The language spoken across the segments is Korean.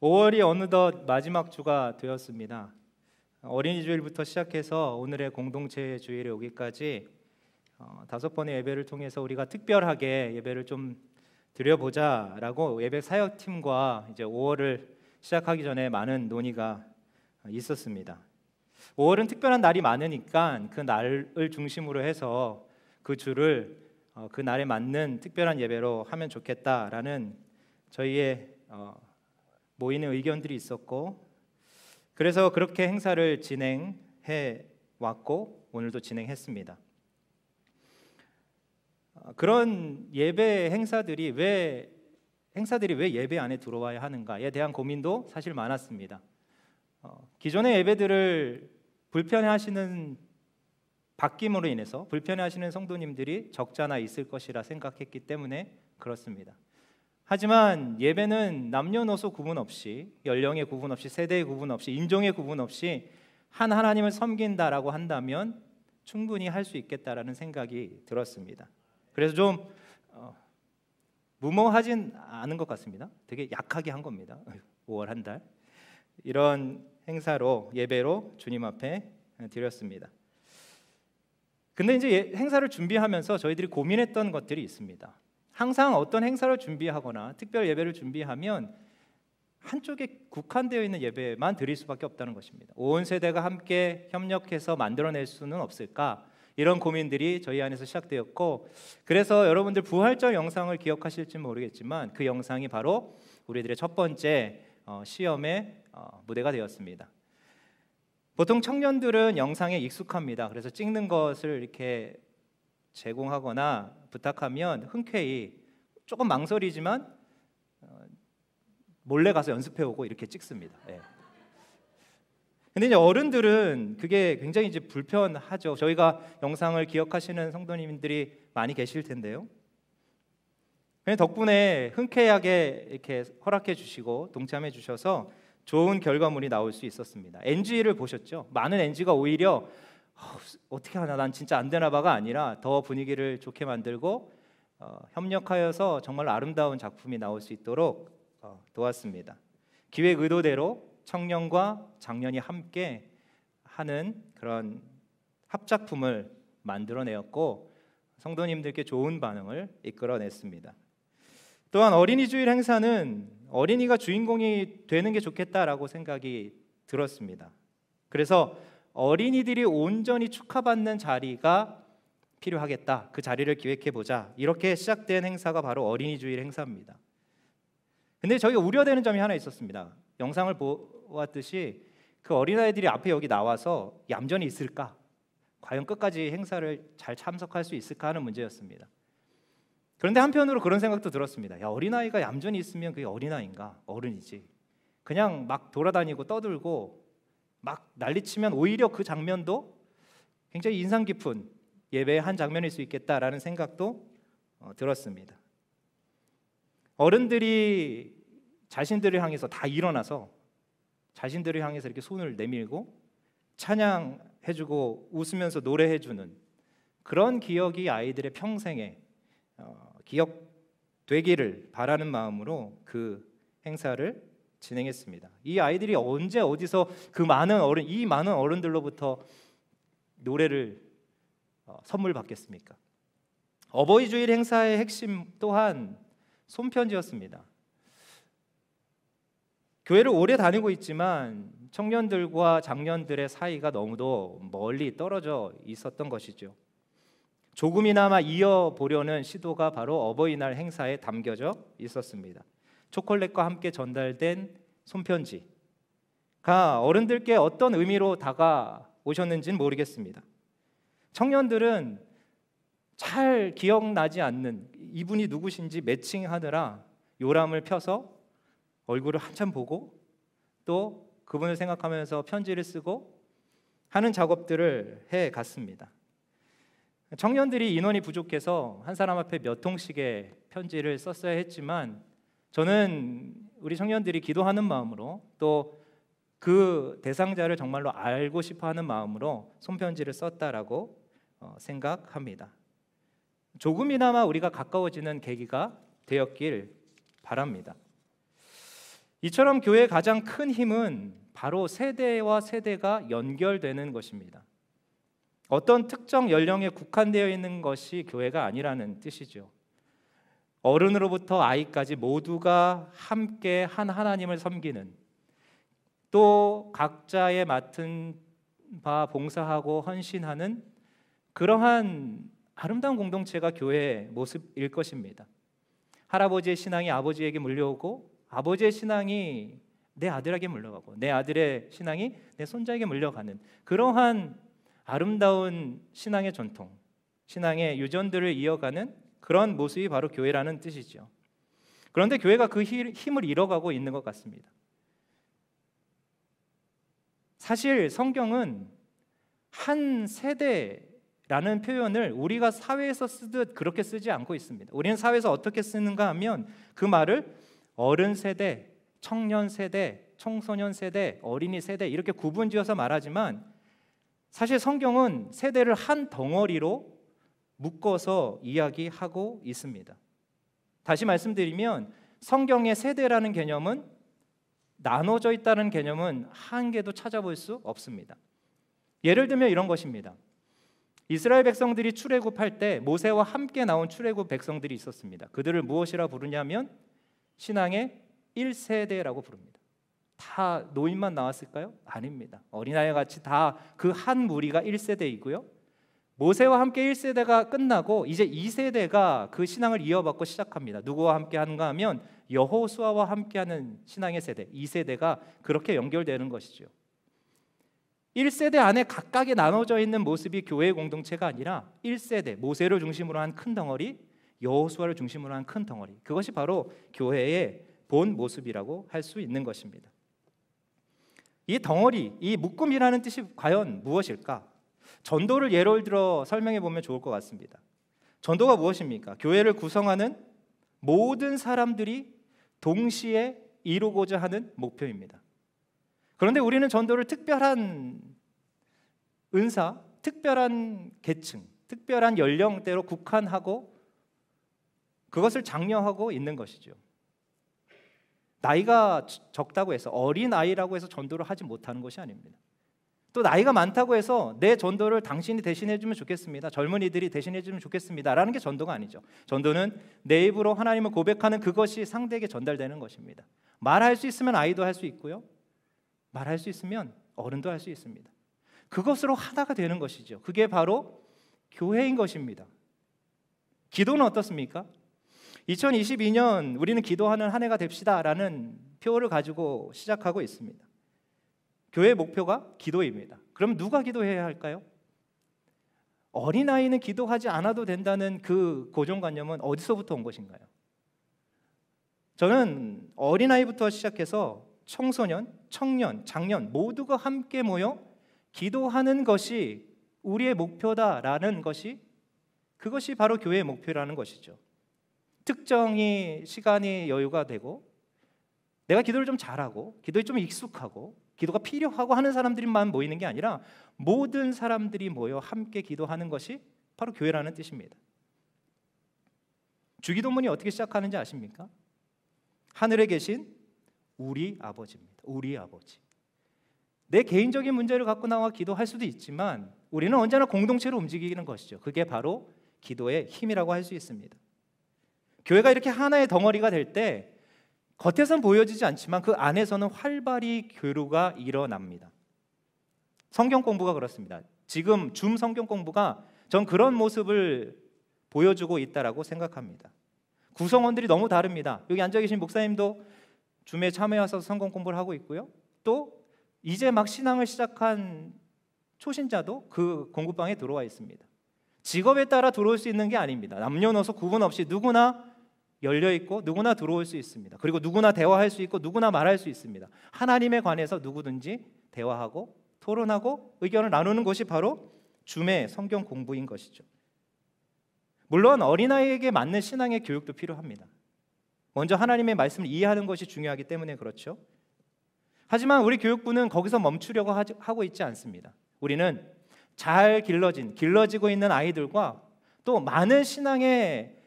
5월이 어느덧 마지막 주가 되었습니다. 어린이 주일부터 시작해서 오늘의 공동체 주일에 오기까지 5번의 예배를 통해서 우리가 특별하게 예배를 좀 드려보자라고 예배 사역팀과 이제 5월을 시작하기 전에 많은 논의가 있었습니다. 5월은 특별한 날이 많으니까 그 날을 중심으로 해서 그 주를 그 날에 맞는 특별한 예배로 하면 좋겠다라는 저희의 모이는 의견들이 있었고, 그래서 그렇게 행사를 진행해 왔고 오늘도 진행했습니다. 그런 예배 행사들이 왜 예배 안에 들어와야 하는가에 대한 고민도 사실 많았습니다. 기존의 예배들을 불편해하시는 바뀜으로 인해서 불편해하시는 성도님들이 적잖아 있을 것이라 생각했기 때문에 그렇습니다. 하지만 예배는 남녀노소 구분 없이, 연령의 구분 없이, 세대의 구분 없이, 인종의 구분 없이 한 하나님을 섬긴다라고 한다면 충분히 할 수 있겠다라는 생각이 들었습니다. 그래서 좀 무모하진 않은 것 같습니다. 되게 약하게 한 겁니다. 5월 한 달 이런 행사로, 예배로 주님 앞에 드렸습니다. 근데 이제 행사를 준비하면서 저희들이 고민했던 것들이 있습니다. 항상 어떤 행사를 준비하거나 특별 예배를 준비하면 한쪽에 국한되어 있는 예배만 드릴 수밖에 없다는 것입니다. 온 세대가 함께 협력해서 만들어낼 수는 없을까? 이런 고민들이 저희 안에서 시작되었고, 그래서 여러분들 부활절 영상을 기억하실지 모르겠지만 그 영상이 바로 우리들의 첫 번째 시험의 무대가 되었습니다. 보통 청년들은 영상에 익숙합니다. 그래서 찍는 것을 이렇게 제공하거나 부탁하면 흔쾌히 조금 망설이지만 몰래 가서 연습해오고 이렇게 찍습니다. 근데 이제 어른들은 그게 굉장히 이제 불편하죠. 저희가 영상을 기억하시는 성도님들이 많이 계실 텐데요. 덕분에 흔쾌하게 이렇게 허락해 주시고 동참해 주셔서 좋은 결과물이 나올 수 있었습니다. NG를 보셨죠? 많은 NG가 오히려 어떻게 하나, 난 진짜 안 되나 봐가 아니라 더 분위기를 좋게 만들고 협력하여서 정말 아름다운 작품이 나올 수 있도록 도왔습니다. 기획 의도대로 청년과 장년이 함께 하는 그런 합작품을 만들어내었고 성도님들께 좋은 반응을 이끌어냈습니다. 또한 어린이 주일 행사는 어린이가 주인공이 되는 게 좋겠다라고 생각이 들었습니다. 그래서 어린이들이 온전히 축하받는 자리가 필요하겠다, 그 자리를 기획해보자, 이렇게 시작된 행사가 바로 어린이 주일 행사입니다. 근데 저희가 우려되는 점이 하나 있었습니다. 영상을 보았듯이 그 어린아이들이 앞에 여기 나와서 얌전히 있을까? 과연 끝까지 행사를 잘 참석할 수 있을까 하는 문제였습니다. 그런데 한편으로 그런 생각도 들었습니다. 야, 어린아이가 얌전히 있으면 그게 어린아이인가? 어른이지. 그냥 막 돌아다니고 떠들고 막 난리치면 오히려 그 장면도 굉장히 인상 깊은 예배의 한 장면일 수 있겠다라는 생각도 들었습니다. 어른들이 자신들을 향해서 다 일어나서 자신들을 향해서 이렇게 손을 내밀고 찬양해주고 웃으면서 노래해주는 그런 기억이 아이들의 평생에 기억되기를 바라는 마음으로 그 행사를 진행했습니다. 이 아이들이 언제 어디서 이 많은 어른들로부터 노래를 선물 받겠습니까? 어버이 주일 행사의 핵심 또한 손편지였습니다. 교회를 오래 다니고 있지만 청년들과 장년들의 사이가 너무도 멀리 떨어져 있었던 것이죠. 조금이나마 이어보려는 시도가 바로 어버이날 행사에 담겨져 있었습니다. 초콜릿과 함께 전달된 손편지가 어른들께 어떤 의미로 다가오셨는지는 모르겠습니다. 청년들은 잘 기억나지 않는 이분이 누구신지 매칭하느라 요람을 펴서 얼굴을 한참 보고 또 그분을 생각하면서 편지를 쓰고 하는 작업들을 해갔습니다. 청년들이 인원이 부족해서 한 사람 앞에 몇 통씩의 편지를 썼어야 했지만 저는 우리 청년들이 기도하는 마음으로 또 그 대상자를 정말로 알고 싶어하는 마음으로 손편지를 썼다라고 생각합니다. 조금이나마 우리가 가까워지는 계기가 되었길 바랍니다. 이처럼 교회의 가장 큰 힘은 바로 세대와 세대가 연결되는 것입니다. 어떤 특정 연령에 국한되어 있는 것이 교회가 아니라는 뜻이죠. 어른으로부터 아이까지 모두가 함께 한 하나님을 섬기는, 또 각자의 맡은 바 봉사하고 헌신하는 그러한 아름다운 공동체가 교회의 모습일 것입니다. 할아버지의 신앙이 아버지에게 물려오고, 아버지의 신앙이 내 아들에게 물려가고, 내 아들의 신앙이 내 손자에게 물려가는 그러한 아름다운 신앙의 전통, 신앙의 유전들을 이어가는 그런 모습이 바로 교회라는 뜻이죠. 그런데 교회가 그 힘을 잃어가고 있는 것 같습니다. 사실 성경은 한 세대라는 표현을 우리가 사회에서 쓰듯 그렇게 쓰지 않고 있습니다. 우리는 사회에서 어떻게 쓰는가 하면 그 말을 어른 세대, 청년 세대, 청소년 세대, 어린이 세대 이렇게 구분지어서 말하지만, 사실 성경은 세대를 한 덩어리로 묶어서 이야기하고 있습니다. 다시 말씀드리면 성경의 세대라는 개념은, 나눠져 있다는 개념은 한 개도 찾아볼 수 없습니다. 예를 들면 이런 것입니다. 이스라엘 백성들이 출애굽할 때 모세와 함께 나온 출애굽 백성들이 있었습니다. 그들을 무엇이라 부르냐면 신앙의 1세대라고 부릅니다. 다 노인만 나왔을까요? 아닙니다. 어린아이 같이 다 그 한 무리가 1세대이고요. 모세와 함께 1세대가 끝나고 이제 2세대가 그 신앙을 이어받고 시작합니다. 누구와 함께 하는가 하면 여호수아와 함께하는 신앙의 세대, 2세대가 그렇게 연결되는 것이죠. 1세대 안에 각각에 나눠져 있는 모습이 교회의 공동체가 아니라 1세대, 모세를 중심으로 한 큰 덩어리, 여호수아를 중심으로 한 큰 덩어리, 그것이 바로 교회의 본 모습이라고 할 수 있는 것입니다. 이 덩어리, 이 묶음이라는 뜻이 과연 무엇일까? 전도를 예를 들어 설명해 보면 좋을 것 같습니다. 전도가 무엇입니까? 교회를 구성하는 모든 사람들이 동시에 이루고자 하는 목표입니다. 그런데 우리는 전도를 특별한 은사, 특별한 계층, 특별한 연령대로 국한하고 그것을 장려하고 있는 것이죠. 나이가 적다고 해서, 어린아이라고 해서 전도를 하지 못하는 것이 아닙니다. 또 나이가 많다고 해서 내 전도를 당신이 대신해 주면 좋겠습니다, 젊은이들이 대신해 주면 좋겠습니다 라는 게 전도가 아니죠. 전도는 내 입으로 하나님을 고백하는 그것이 상대에게 전달되는 것입니다. 말할 수 있으면 아이도 할 수 있고요, 말할 수 있으면 어른도 할 수 있습니다. 그것으로 하나가 되는 것이죠. 그게 바로 교회인 것입니다. 기도는 어떻습니까? 2022년 우리는 기도하는 한 해가 됩시다라는 표를 가지고 시작하고 있습니다. 교회의 목표가 기도입니다. 그럼 누가 기도해야 할까요? 어린아이는 기도하지 않아도 된다는 그 고정관념은 어디서부터 온 것인가요? 저는 어린아이부터 시작해서 청소년, 청년, 장년 모두가 함께 모여 기도하는 것이 우리의 목표다라는 것이, 그것이 바로 교회의 목표라는 것이죠. 특정히 시간이 여유가 되고 내가 기도를 좀 잘하고 기도에 좀 익숙하고 기도가 필요하고 하는 사람들만 모이는 게 아니라 모든 사람들이 모여 함께 기도하는 것이 바로 교회라는 뜻입니다. 주기도문이 어떻게 시작하는지 아십니까? 하늘에 계신 우리 아버지입니다. 우리 아버지. 내 개인적인 문제를 갖고 나와 기도할 수도 있지만 우리는 언제나 공동체로 움직이는 것이죠. 그게 바로 기도의 힘이라고 할 수 있습니다. 교회가 이렇게 하나의 덩어리가 될 때 겉에선 보여지지 않지만 그 안에서는 활발히 교류가 일어납니다. 성경 공부가 그렇습니다. 지금 줌 성경 공부가 전 그런 모습을 보여주고 있다라고 생각합니다. 구성원들이 너무 다릅니다. 여기 앉아 계신 목사님도 줌에 참여해서 성경 공부를 하고 있고요, 또 이제 막 신앙을 시작한 초신자도 그 공부방에 들어와 있습니다. 직업에 따라 들어올 수 있는 게 아닙니다. 남녀노소 구분 없이 누구나 열려있고 누구나 들어올 수 있습니다. 그리고 누구나 대화할 수 있고 누구나 말할 수 있습니다. 하나님에 관해서 누구든지 대화하고 토론하고 의견을 나누는 것이 바로 줌의 성경 공부인 것이죠. 물론 어린아이에게 맞는 신앙의 교육도 필요합니다. 먼저 하나님의 말씀을 이해하는 것이 중요하기 때문에 그렇죠. 하지만 우리 교육부는 거기서 멈추려고 하고 있지 않습니다. 우리는 잘 길러지고 있는 아이들과 또 많은 신앙의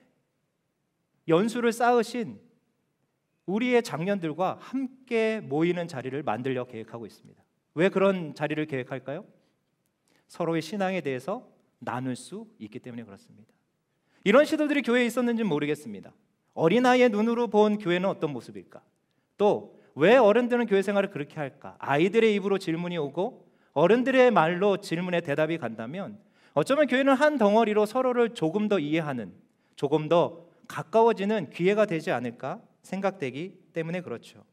연수를 쌓으신 우리의 장년들과 함께 모이는 자리를 만들려 계획하고 있습니다. 왜 그런 자리를 계획할까요? 서로의 신앙에 대해서 나눌 수 있기 때문에 그렇습니다. 이런 시도들이 교회에 있었는지는 모르겠습니다. 어린아이의 눈으로 본 교회는 어떤 모습일까? 또 왜 어른들은 교회 생활을 그렇게 할까? 아이들의 입으로 질문이 오고 어른들의 말로 질문에 대답이 간다면 어쩌면 교회는 한 덩어리로 서로를 조금 더 이해하는, 조금 더 가까워지는 기회가 되지 않을까 생각되기 때문에 그렇죠.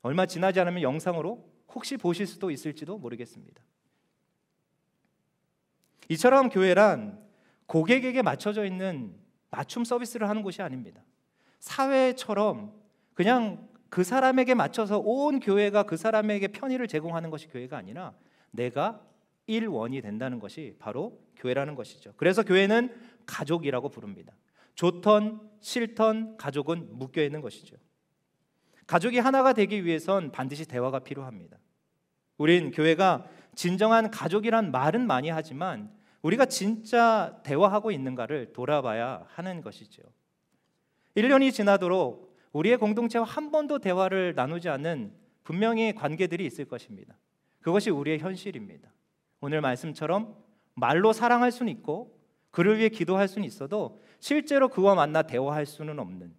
얼마 지나지 않으면 영상으로 혹시 보실 수도 있을지도 모르겠습니다. 이처럼 교회란 고객에게 맞춰져 있는 맞춤 서비스를 하는 곳이 아닙니다. 사회처럼 그냥 그 사람에게 맞춰서 온 교회가 그 사람에게 편의를 제공하는 것이 교회가 아니라 내가 일원이 된다는 것이 바로 교회라는 것이죠. 그래서 교회는 가족이라고 부릅니다. 좋던 싫던 가족은 묶여 있는 것이죠. 가족이 하나가 되기 위해선 반드시 대화가 필요합니다. 우린 교회가 진정한 가족이란 말은 많이 하지만 우리가 진짜 대화하고 있는가를 돌아봐야 하는 것이죠. 1년이 지나도록 우리의 공동체와 한 번도 대화를 나누지 않는 분명히 관계들이 있을 것입니다. 그것이 우리의 현실입니다. 오늘 말씀처럼 말로 사랑할 수는 있고 그를 위해 기도할 수는 있어도 실제로 그와 만나 대화할 수는 없는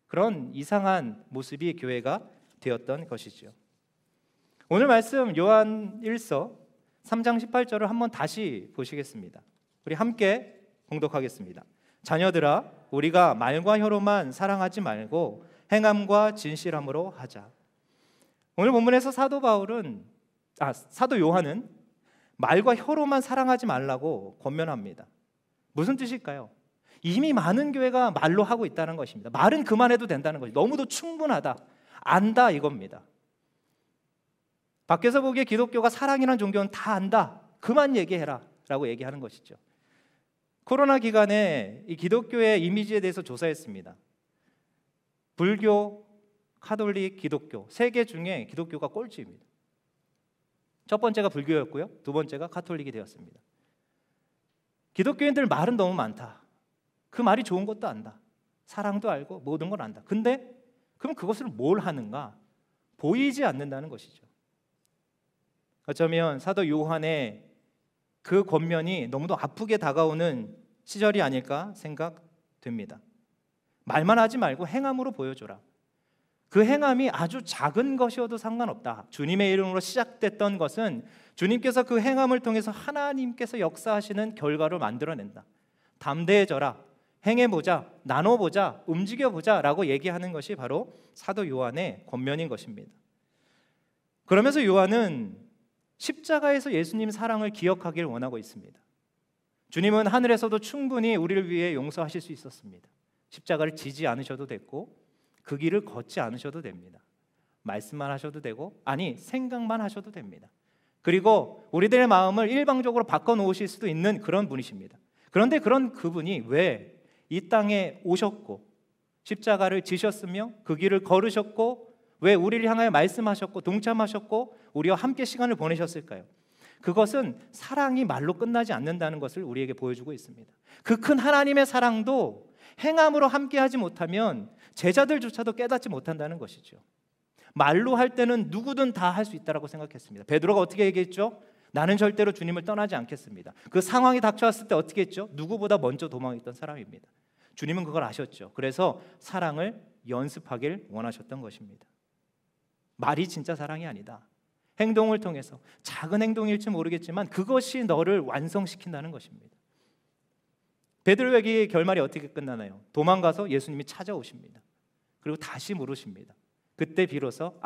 그런 이상한 모습이 교회가 되었던 것이죠. 오늘 말씀 요한 1서 3장 18절을 한번 다시 보시겠습니다. 우리 함께 봉독하겠습니다. 자녀들아, 우리가 말과 혀로만 사랑하지 말고 행함과 진실함으로 하자. 오늘 본문에서 사도 요한은 말과 혀로만 사랑하지 말라고 권면합니다. 무슨 뜻일까요? 이미 많은 교회가 말로 하고 있다는 것입니다. 말은 그만해도 된다는 것이 너무도 충분하다, 안다 이겁니다. 밖에서 보기에 기독교가 사랑이라는 종교는 다 안다, 그만 얘기해라 라고 얘기하는 것이죠. 코로나 기간에 이 기독교의 이미지에 대해서 조사했습니다. 불교, 카톨릭, 기독교 세 개 중에 기독교가 꼴찌입니다. 첫 번째가 불교였고요, 두 번째가 카톨릭이 되었습니다. 기독교인들 말은 너무 많다, 그 말이 좋은 것도 안다, 사랑도 알고 모든 걸 안다. 근데 그럼 그것을 뭘 하는가? 보이지 않는다는 것이죠. 어쩌면 사도 요한의 그 권면이 너무도 아프게 다가오는 시절이 아닐까 생각됩니다. 말만 하지 말고 행함으로 보여줘라. 그 행함이 아주 작은 것이어도 상관없다. 주님의 이름으로 시작됐던 것은 주님께서 그 행함을 통해서 하나님께서 역사하시는 결과를 만들어낸다. 담대해져라, 행해보자, 나눠보자, 움직여보자 라고 얘기하는 것이 바로 사도 요한의 권면인 것입니다. 그러면서 요한은 십자가에서 예수님 사랑을 기억하길 원하고 있습니다. 주님은 하늘에서도 충분히 우리를 위해 용서하실 수 있었습니다. 십자가를 지지 않으셔도 됐고 그 길을 걷지 않으셔도 됩니다. 말씀만 하셔도 되고, 아니 생각만 하셔도 됩니다. 그리고 우리들의 마음을 일방적으로 바꿔놓으실 수도 있는 그런 분이십니다. 그런데 그런 그분이 왜 이 땅에 오셨고 십자가를 지셨으며 그 길을 걸으셨고 왜 우리를 향하여 말씀하셨고 동참하셨고 우리와 함께 시간을 보내셨을까요? 그것은 사랑이 말로 끝나지 않는다는 것을 우리에게 보여주고 있습니다. 그 큰 하나님의 사랑도 행함으로 함께하지 못하면 제자들조차도 깨닫지 못한다는 것이죠. 말로 할 때는 누구든 다 할 수 있다고 생각했습니다. 베드로가 어떻게 얘기했죠? 나는 절대로 주님을 떠나지 않겠습니다. 그 상황이 닥쳐왔을 때 어떻게 했죠? 누구보다 먼저 도망했던 사람입니다. 주님은 그걸 아셨죠. 그래서 사랑을 연습하길 원하셨던 것입니다. 말이 진짜 사랑이 아니다. 행동을 통해서, 작은 행동일지 모르겠지만 그것이 너를 완성시킨다는 것입니다. 베드로의 결말이 어떻게 끝나나요? 도망가서 예수님이 찾아오십니다. 그리고 다시 물으십니다. 그때 비로소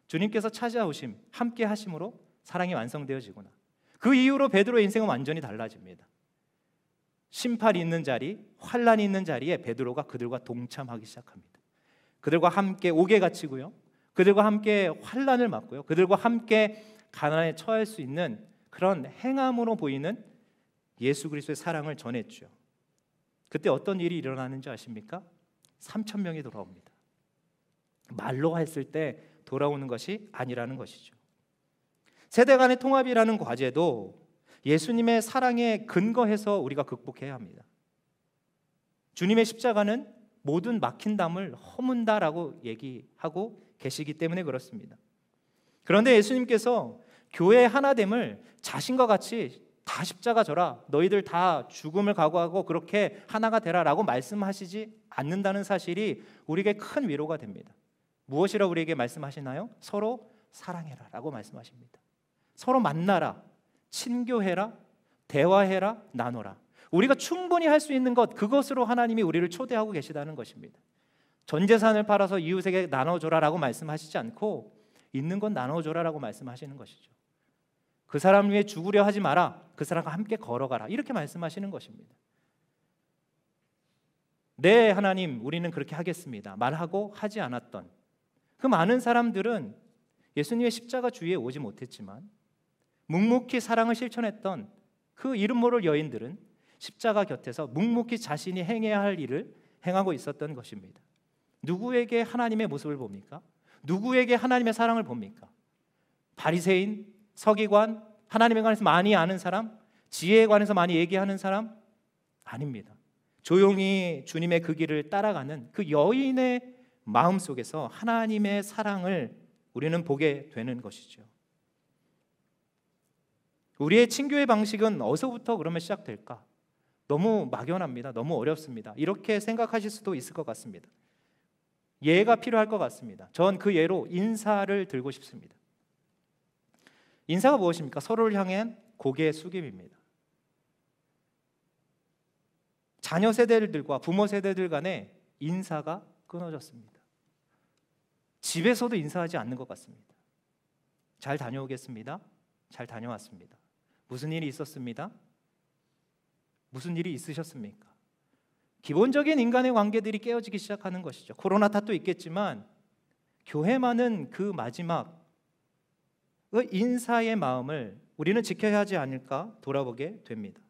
주님께서 찾아오심, 함께 하심으로 사랑이 완성되어지구나. 그 이후로 베드로의 인생은 완전히 달라집니다. 심판이 있는 자리, 환란이 있는 자리에 베드로가 그들과 동참하기 시작합니다. 그들과 함께 옥에 갇히고요, 그들과 함께 환란을 맞고요, 그들과 함께 가난에 처할 수 있는 그런 행함으로 보이는 예수 그리스도의 사랑을 전했죠. 그때 어떤 일이 일어나는지 아십니까? 3,000명이 돌아옵니다. 말로 했을 때 돌아오는 것이 아니라는 것이죠. 세대 간의 통합이라는 과제도 예수님의 사랑에 근거해서 우리가 극복해야 합니다. 주님의 십자가는 모든 막힌 담을 허문다라고 얘기하고 계시기 때문에 그렇습니다. 그런데 예수님께서 교회의 하나됨을 자신과 같이 다 십자가 져라, 너희들 다 죽음을 각오하고 그렇게 하나가 되라라고 말씀하시지 않는다는 사실이 우리에게 큰 위로가 됩니다. 무엇이라 우리에게 말씀하시나요? 서로 사랑해라 라고 말씀하십니다. 서로 만나라, 친교해라, 대화해라, 나눠라. 우리가 충분히 할 수 있는 것, 그것으로 하나님이 우리를 초대하고 계시다는 것입니다. 전 재산을 팔아서 이웃에게 나눠줘라라고 말씀하시지 않고 있는 건 나눠줘라라고 말씀하시는 것이죠. 그 사람 위해 죽으려 하지 마라, 그 사람과 함께 걸어가라, 이렇게 말씀하시는 것입니다. 네 하나님, 우리는 그렇게 하겠습니다 말하고 하지 않았던 그 많은 사람들은 예수님의 십자가 주위에 오지 못했지만 묵묵히 사랑을 실천했던 그 이름 모를 여인들은 십자가 곁에서 묵묵히 자신이 행해야 할 일을 행하고 있었던 것입니다. 누구에게 하나님의 모습을 봅니까? 누구에게 하나님의 사랑을 봅니까? 바리새인, 서기관, 하나님에 관해서 많이 아는 사람, 지혜에 관해서 많이 얘기하는 사람? 아닙니다. 조용히 주님의 그 길을 따라가는 그 여인의 마음 속에서 하나님의 사랑을 우리는 보게 되는 것이죠. 우리의 친교의 방식은 어디서부터 그러면 시작될까? 너무 막연합니다. 너무 어렵습니다. 이렇게 생각하실 수도 있을 것 같습니다. 예가 필요할 것 같습니다. 전 그 예로 인사를 들고 싶습니다. 인사가 무엇입니까? 서로를 향한 고개 숙임입니다. 자녀 세대들과 부모 세대들 간의 인사가 끊어졌습니다. 집에서도 인사하지 않는 것 같습니다. 잘 다녀오겠습니다. 잘 다녀왔습니다. 무슨 일이 있었습니다. 무슨 일이 있으셨습니까? 기본적인 인간의 관계들이 깨어지기 시작하는 것이죠. 코로나 탓도 있겠지만 교회만은 그 마지막 그 인사의 마음을 우리는 지켜야 하지 않을까 돌아보게 됩니다.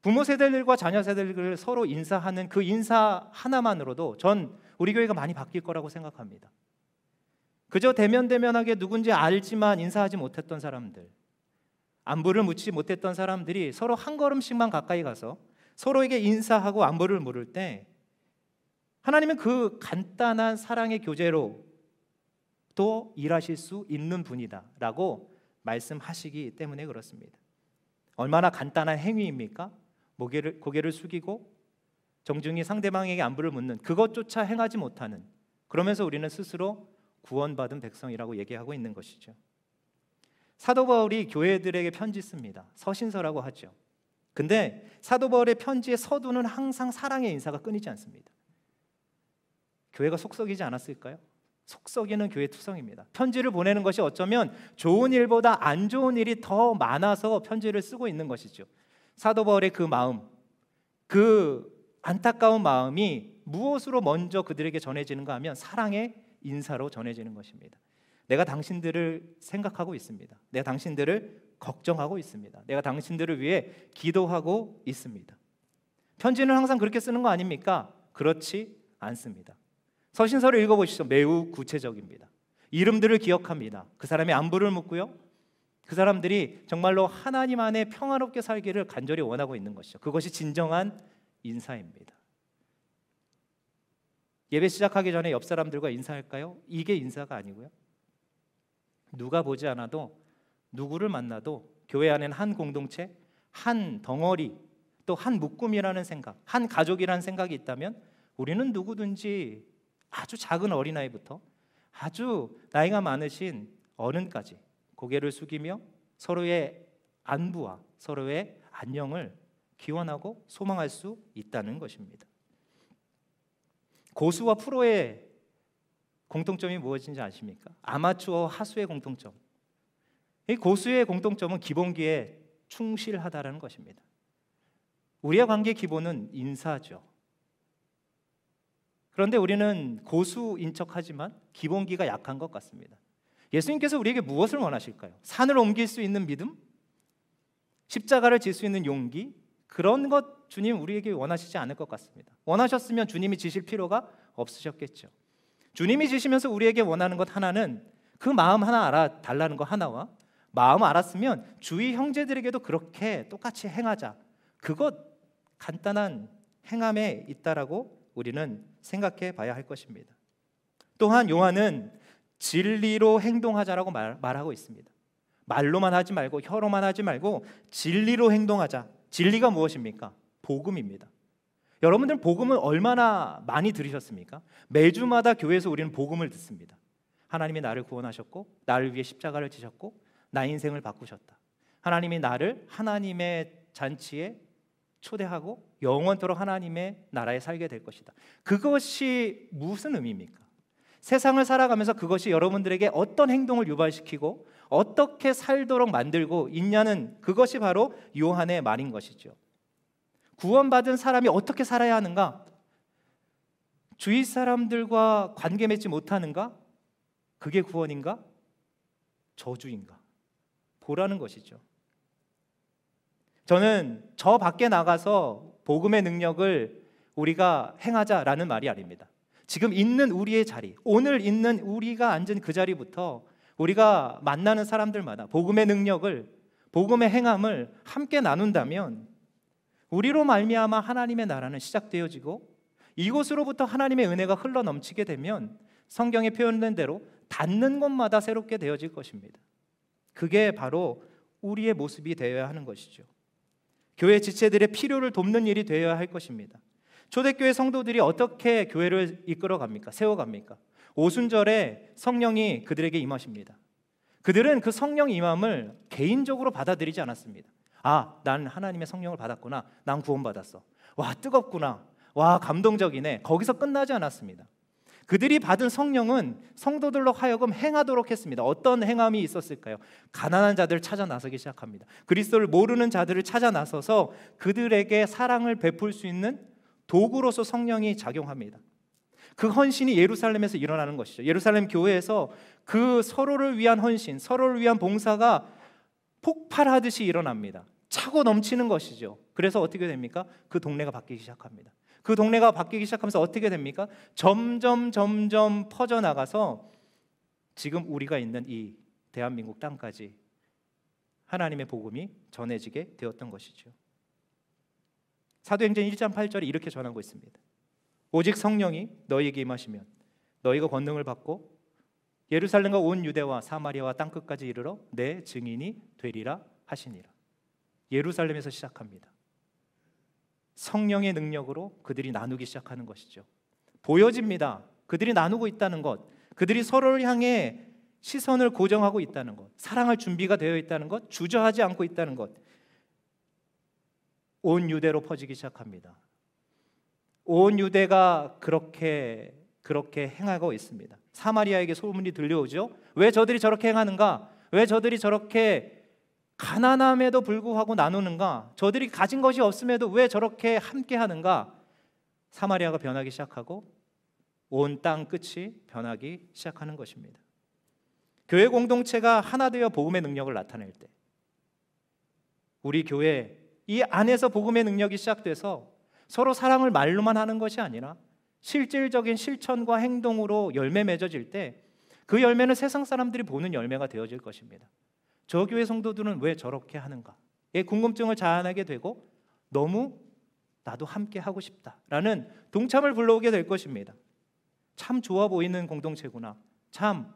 부모 세대들과 자녀 세대들을 서로 인사하는 그 인사 하나만으로도 전 우리 교회가 많이 바뀔 거라고 생각합니다. 그저 대면대면하게 누군지 알지만 인사하지 못했던 사람들, 안부를 묻지 못했던 사람들이 서로 한 걸음씩만 가까이 가서 서로에게 인사하고 안부를 물을 때 하나님은 그 간단한 사랑의 교제로 또 일하실 수 있는 분이다 라고 말씀하시기 때문에 그렇습니다. 얼마나 간단한 행위입니까? 고개를 숙이고 정중히 상대방에게 안부를 묻는 그것조차 행하지 못하는, 그러면서 우리는 스스로 구원받은 백성이라고 얘기하고 있는 것이죠. 사도 바울이 교회들에게 편지 씁니다. 서신서라고 하죠. 근데 사도 바울의 편지의 서두는 항상 사랑의 인사가 끊이지 않습니다. 교회가 속썩이지 않았을까요? 속썩이는 교회 투성입니다. 편지를 보내는 것이 어쩌면 좋은 일보다 안 좋은 일이 더 많아서 편지를 쓰고 있는 것이죠. 사도 바울의 그 마음, 그 안타까운 마음이 무엇으로 먼저 그들에게 전해지는가 하면 사랑의 인사로 전해지는 것입니다. 내가 당신들을 생각하고 있습니다. 내가 당신들을 걱정하고 있습니다. 내가 당신들을 위해 기도하고 있습니다. 편지는 항상 그렇게 쓰는 거 아닙니까? 그렇지 않습니다. 서신서를 읽어보시죠. 매우 구체적입니다. 이름들을 기억합니다. 그 사람의 안부를 묻고요, 그 사람들이 정말로 하나님 안에 평화롭게 살기를 간절히 원하고 있는 것이죠. 그것이 진정한 인사입니다. 예배 시작하기 전에 옆 사람들과 인사할까요? 이게 인사가 아니고요, 누가 보지 않아도 누구를 만나도 교회 안에는 한 공동체, 한 덩어리, 또 한 묶음이라는 생각, 한 가족이라는 생각이 있다면 우리는 누구든지 아주 작은 어린아이부터 아주 나이가 많으신 어른까지 고개를 숙이며 서로의 안부와 서로의 안녕을 기원하고 소망할 수 있다는 것입니다. 고수와 프로의 공통점이 무엇인지 아십니까? 아마추어와 하수의 공통점. 이 고수의 공통점은 기본기에 충실하다라는 것입니다. 우리의 관계 기본은 인사죠. 그런데 우리는 고수인 척하지만 기본기가 약한 것 같습니다. 예수님께서 우리에게 무엇을 원하실까요? 산을 옮길 수 있는 믿음? 십자가를 질 수 있는 용기? 그런 것 주님 우리에게 원하시지 않을 것 같습니다. 원하셨으면 주님이 지실 필요가 없으셨겠죠. 주님이 지시면서 우리에게 원하는 것 하나는 그 마음 하나 알아달라는 것 하나와 마음 알았으면 주위 형제들에게도 그렇게 똑같이 행하자, 그것 간단한 행함에 있다라고 우리는 생각해 봐야 할 것입니다. 또한 요한은 진리로 행동하자라고 말하고 있습니다. 말로만 하지 말고 혀로만 하지 말고 진리로 행동하자. 진리가 무엇입니까? 복음입니다. 여러분들 복음을 얼마나 많이 들으셨습니까? 매주마다 교회에서 우리는 복음을 듣습니다. 하나님이 나를 구원하셨고 나를 위해 십자가를 지셨고 나의 인생을 바꾸셨다. 하나님이 나를 하나님의 잔치에 초대하고 영원토록 하나님의 나라에 살게 될 것이다. 그것이 무슨 의미입니까? 세상을 살아가면서 그것이 여러분들에게 어떤 행동을 유발시키고 어떻게 살도록 만들고 있냐는 그것이 바로 요한의 말인 것이죠. 구원받은 사람이 어떻게 살아야 하는가? 주위 사람들과 관계 맺지 못하는가? 그게 구원인가? 저주인가? 보라는 것이죠. 저는 저 밖에 나가서 복음의 능력을 우리가 행하자라는 말이 아닙니다. 지금 있는 우리의 자리, 오늘 있는 우리가 앉은 그 자리부터 우리가 만나는 사람들마다 복음의 능력을, 복음의 행함을 함께 나눈다면 우리로 말미암아 하나님의 나라는 시작되어지고 이곳으로부터 하나님의 은혜가 흘러넘치게 되면 성경에 표현된 대로 닿는 곳마다 새롭게 되어질 것입니다. 그게 바로 우리의 모습이 되어야 하는 것이죠. 교회 지체들의 필요를 돕는 일이 되어야 할 것입니다. 초대교회 성도들이 어떻게 교회를 이끌어갑니까? 세워갑니까? 오순절에 성령이 그들에게 임하십니다. 그들은 그 성령 임함을 개인적으로 받아들이지 않았습니다. 아, 난 하나님의 성령을 받았구나. 난 구원받았어. 와, 뜨겁구나. 와, 감동적이네. 거기서 끝나지 않았습니다. 그들이 받은 성령은 성도들로 하여금 행하도록 했습니다. 어떤 행함이 있었을까요? 가난한 자들을 찾아 나서기 시작합니다. 그리스도를 모르는 자들을 찾아 나서서 그들에게 사랑을 베풀 수 있는 도구로서 성령이 작용합니다. 그 헌신이 예루살렘에서 일어나는 것이죠. 예루살렘 교회에서 그 서로를 위한 헌신, 서로를 위한 봉사가 폭발하듯이 일어납니다. 차고 넘치는 것이죠. 그래서 어떻게 됩니까? 그 동네가 바뀌기 시작합니다. 그 동네가 바뀌기 시작하면서 어떻게 됩니까? 점점 퍼져나가서 지금 우리가 있는 이 대한민국 땅까지 하나님의 복음이 전해지게 되었던 것이죠. 사도행전 1장 8절에 이렇게 전하고 있습니다. 오직 성령이 너희에게 임하시면 너희가 권능을 받고 예루살렘과 온 유대와 사마리아와 땅끝까지 이르러 내 증인이 되리라 하시니라. 예루살렘에서 시작합니다. 성령의 능력으로 그들이 나누기 시작하는 것이죠. 보여집니다. 그들이 나누고 있다는 것, 그들이 서로를 향해 시선을 고정하고 있다는 것, 사랑할 준비가 되어 있다는 것, 주저하지 않고 있다는 것, 온 유대로 퍼지기 시작합니다. 온 유대가 그렇게 행하고 있습니다. 사마리아에게 소문이 들려오죠. 왜 저들이 저렇게 행하는가? 왜 저들이 저렇게 가난함에도 불구하고 나누는가? 저들이 가진 것이 없음에도 왜 저렇게 함께 하는가? 사마리아가 변하기 시작하고 온 땅 끝이 변하기 시작하는 것입니다. 교회 공동체가 하나 되어 복음의 능력을 나타낼 때 우리 교회 이 안에서 복음의 능력이 시작돼서 서로 사랑을 말로만 하는 것이 아니라 실질적인 실천과 행동으로 열매 맺어질 때 그 열매는 세상 사람들이 보는 열매가 되어질 것입니다. 저 교회 성도들은 왜 저렇게 하는가? 이 궁금증을 자아내게 되고 너무 나도 함께 하고 싶다라는 동참을 불러오게 될 것입니다. 참 좋아 보이는 공동체구나. 참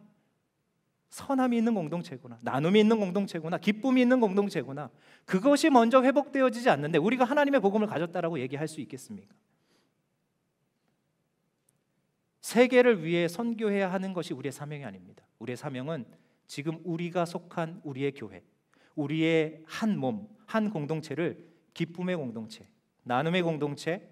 선함이 있는 공동체구나. 나눔이 있는 공동체구나. 기쁨이 있는 공동체구나. 그것이 먼저 회복되어지지 않는데 우리가 하나님의 복음을 가졌다라고 얘기할 수 있겠습니까? 세계를 위해 선교해야 하는 것이 우리의 사명이 아닙니다. 우리의 사명은 지금 우리가 속한 우리의 교회, 우리의 한 몸, 한 공동체를 기쁨의 공동체, 나눔의 공동체,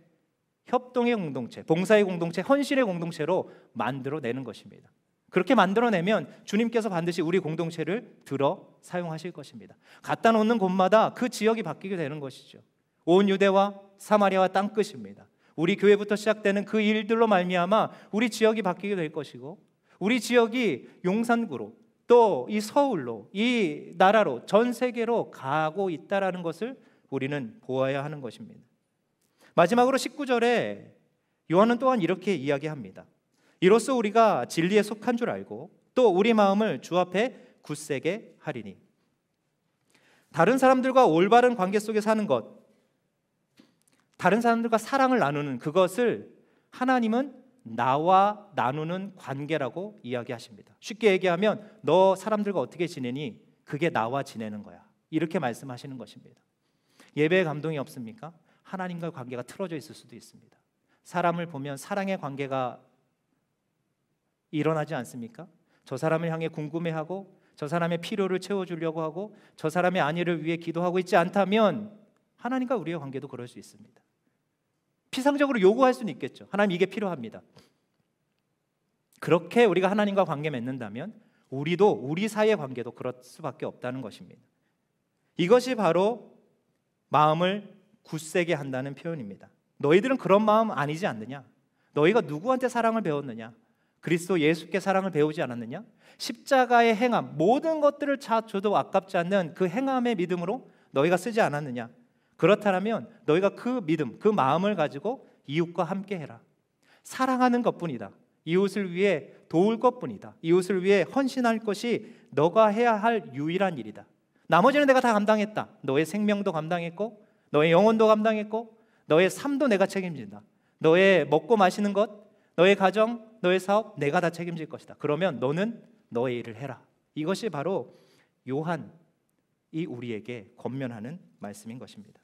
협동의 공동체, 봉사의 공동체, 헌신의 공동체로 만들어내는 것입니다. 그렇게 만들어내면 주님께서 반드시 우리 공동체를 들어 사용하실 것입니다. 갖다 놓는 곳마다 그 지역이 바뀌게 되는 것이죠. 온 유대와 사마리아와 땅끝입니다. 우리 교회부터 시작되는 그 일들로 말미암아 우리 지역이 바뀌게 될 것이고 우리 지역이 용산구로 또 이 서울로 이 나라로 전 세계로 가고 있다라는 것을 우리는 보아야 하는 것입니다. 마지막으로 19절에 요한은 또한 이렇게 이야기합니다. 이로써 우리가 진리에 속한 줄 알고 또 우리 마음을 주 앞에 굳세게 하리니. 다른 사람들과 올바른 관계 속에 사는 것, 다른 사람들과 사랑을 나누는 그것을 하나님은 나와 나누는 관계라고 이야기하십니다. 쉽게 얘기하면 너 사람들과 어떻게 지내니? 그게 나와 지내는 거야. 이렇게 말씀하시는 것입니다. 예배에 감동이 없습니까? 하나님과의 관계가 틀어져 있을 수도 있습니다. 사람을 보면 사랑의 관계가 일어나지 않습니까? 저 사람을 향해 궁금해하고 저 사람의 필요를 채워주려고 하고 저 사람의 안위를 위해 기도하고 있지 않다면 하나님과 우리의 관계도 그럴 수 있습니다. 피상적으로 요구할 수는 있겠죠. 하나님 이게 필요합니다. 그렇게 우리가 하나님과 관계 맺는다면 우리도 우리 사이의 관계도 그럴 수밖에 없다는 것입니다. 이것이 바로 마음을 굳세게 한다는 표현입니다. 너희들은 그런 마음 아니지 않느냐? 너희가 누구한테 사랑을 배웠느냐? 그리스도 예수께 사랑을 배우지 않았느냐? 십자가의 행함, 모든 것들을 줘도 아깝지 않는 그 행함의 믿음으로 너희가 쓰지 않았느냐? 그렇다면 너희가 그 믿음, 그 마음을 가지고 이웃과 함께 해라. 사랑하는 것뿐이다. 이웃을 위해 도울 것뿐이다. 이웃을 위해 헌신할 것이 너가 해야 할 유일한 일이다. 나머지는 내가 다 감당했다. 너의 생명도 감당했고 너의 영혼도 감당했고 너의 삶도 내가 책임진다. 너의 먹고 마시는 것, 너의 가정, 너의 사업 내가 다 책임질 것이다. 그러면 너는 너의 일을 해라. 이것이 바로 요한이 우리에게 권면하는 말씀인 것입니다.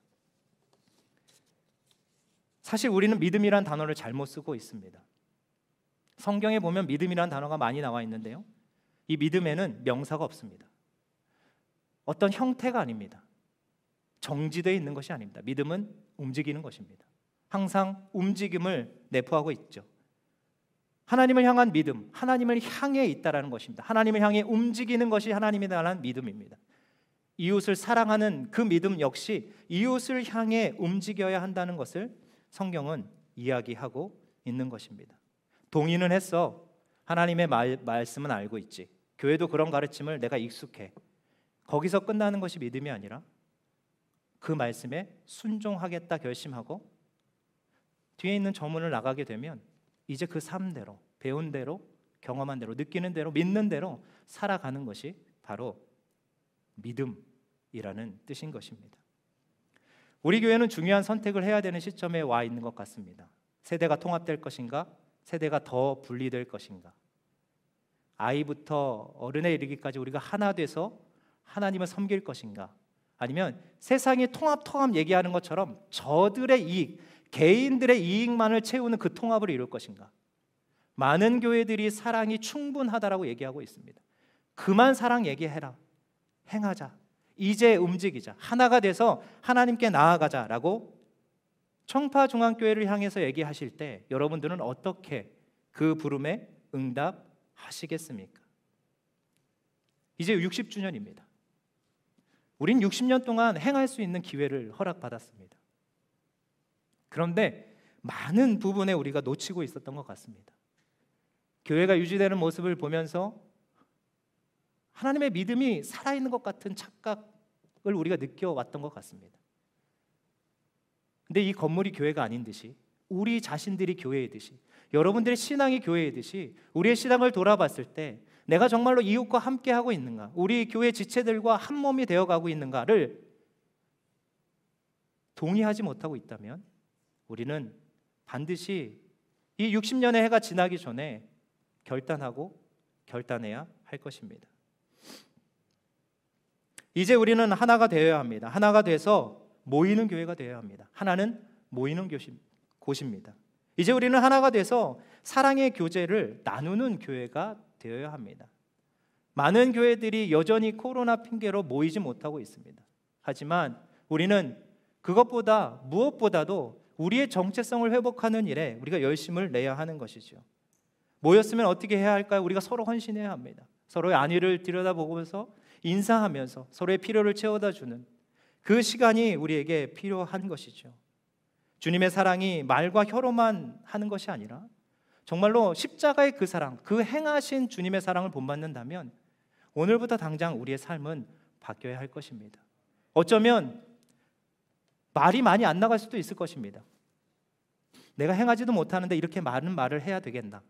사실 우리는 믿음이란 단어를 잘못 쓰고 있습니다. 성경에 보면 믿음이란 단어가 많이 나와 있는데요, 이 믿음에는 명사가 없습니다. 어떤 형태가 아닙니다. 정지되어 있는 것이 아닙니다. 믿음은 움직이는 것입니다. 항상 움직임을 내포하고 있죠. 하나님을 향한 믿음, 하나님을 향해 있다라는 것입니다. 하나님을 향해 움직이는 것이 하나님에 대한 믿음입니다. 이웃을 사랑하는 그 믿음 역시 이웃을 향해 움직여야 한다는 것을 성경은 이야기하고 있는 것입니다. 동의는 했어. 하나님의 말씀은 알고 있지. 교회도 그런 가르침을 내가 익숙해. 거기서 끝나는 것이 믿음이 아니라 그 말씀에 순종하겠다 결심하고 뒤에 있는 저문을 나가게 되면 이제 그 삶대로, 배운 대로, 경험한 대로, 느끼는 대로, 믿는 대로 살아가는 것이 바로 믿음이라는 뜻인 것입니다. 우리 교회는 중요한 선택을 해야 되는 시점에 와 있는 것 같습니다. 세대가 통합될 것인가? 세대가 더 분리될 것인가? 아이부터 어른에 이르기까지 우리가 하나 돼서 하나님을 섬길 것인가? 아니면 세상이 통합 얘기하는 것처럼 저들의 이익, 개인들의 이익만을 채우는 그 통합을 이룰 것인가? 많은 교회들이 사랑이 충분하다라고 얘기하고 있습니다. 그만 사랑 얘기해라. 행하자. 이제 움직이자. 하나가 돼서 하나님께 나아가자라고 청파중앙교회를 향해서 얘기하실 때 여러분들은 어떻게 그 부름에 응답하시겠습니까? 이제 60주년입니다. 우린 60년 동안 행할 수 있는 기회를 허락받았습니다. 그런데 많은 부분에 우리가 놓치고 있었던 것 같습니다. 교회가 유지되는 모습을 보면서 하나님의 믿음이 살아있는 것 같은 착각을 우리가 느껴왔던 것 같습니다. 근데 이 건물이 교회가 아닌 듯이, 우리 자신들이 교회이듯이, 여러분들의 신앙이 교회이듯이 우리의 신앙을 돌아봤을 때 내가 정말로 이웃과 함께하고 있는가, 우리 교회 지체들과 한 몸이 되어가고 있는가를 동의하지 못하고 있다면 우리는 반드시 이 60년의 해가 지나기 전에 결단해야 할 것입니다. 이제 우리는 하나가 되어야 합니다. 하나가 돼서 모이는 교회가 되어야 합니다. 하나는 모이는 곳입니다. 이제 우리는 하나가 돼서 사랑의 교제를 나누는 교회가 되어야 합니다. 많은 교회들이 여전히 코로나 핑계로 모이지 못하고 있습니다. 하지만 우리는 그것보다 무엇보다도 우리의 정체성을 회복하는 일에 우리가 열심을 내야 하는 것이죠. 모였으면 어떻게 해야 할까요? 우리가 서로 헌신해야 합니다. 서로의 안위를 들여다보면서 인사하면서 서로의 필요를 채워다 주는 그 시간이 우리에게 필요한 것이죠. 주님의 사랑이 말과 혀로만 하는 것이 아니라 정말로 십자가의 그 사랑, 그 행하신 주님의 사랑을 본받는다면 오늘부터 당장 우리의 삶은 바뀌어야 할 것입니다. 어쩌면 말이 많이 안 나갈 수도 있을 것입니다. 내가 행하지도 못하는데 이렇게 많은 말을 해야 되겠나?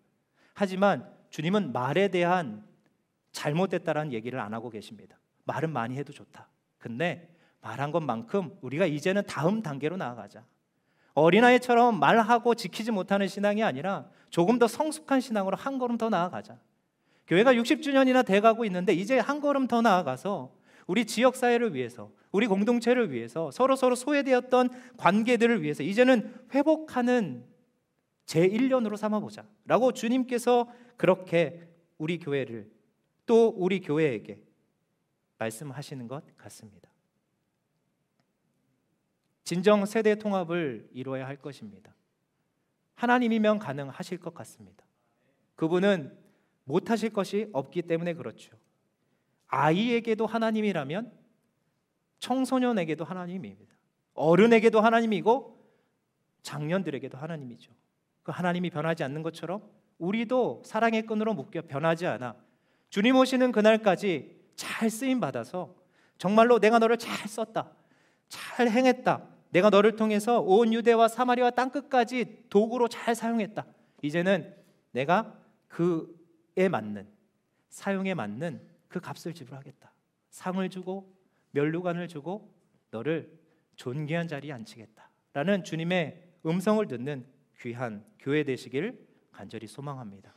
하지만 주님은 말에 대한 잘못됐다라는 얘기를 안 하고 계십니다. 말은 많이 해도 좋다. 근데 말한 것만큼 우리가 이제는 다음 단계로 나아가자. 어린아이처럼 말하고 지키지 못하는 신앙이 아니라 조금 더 성숙한 신앙으로 한 걸음 더 나아가자. 교회가 60주년이나 돼가고 있는데 이제 한 걸음 더 나아가서 우리 지역사회를 위해서, 우리 공동체를 위해서, 서로 소외되었던 관계들을 위해서 이제는 회복하는 제1년으로 삼아보자 라고 주님께서 그렇게 우리 교회를, 또 우리 교회에게 말씀하시는 것 같습니다. 진정 세대 통합을 이루어야 할 것입니다. 하나님이면 가능하실 것 같습니다. 그분은 못하실 것이 없기 때문에 그렇죠. 아이에게도 하나님이라면 청소년에게도 하나님입니다. 어른에게도 하나님이고 장년들에게도 하나님이죠. 그 하나님이 변하지 않는 것처럼 우리도 사랑의 끈으로 묶여 변하지 않아 주님 오시는 그날까지 잘 쓰임 받아서 정말로 내가 너를 잘 썼다, 잘 행했다, 내가 너를 통해서 온 유대와 사마리아 땅끝까지 도구로 잘 사용했다, 이제는 내가 그에 맞는, 사용에 맞는 그 값을 지불하겠다, 상을 주고 면류관을 주고 너를 존귀한 자리에 앉히겠다 라는 주님의 음성을 듣는 귀한 교회 되시길 간절히 소망합니다.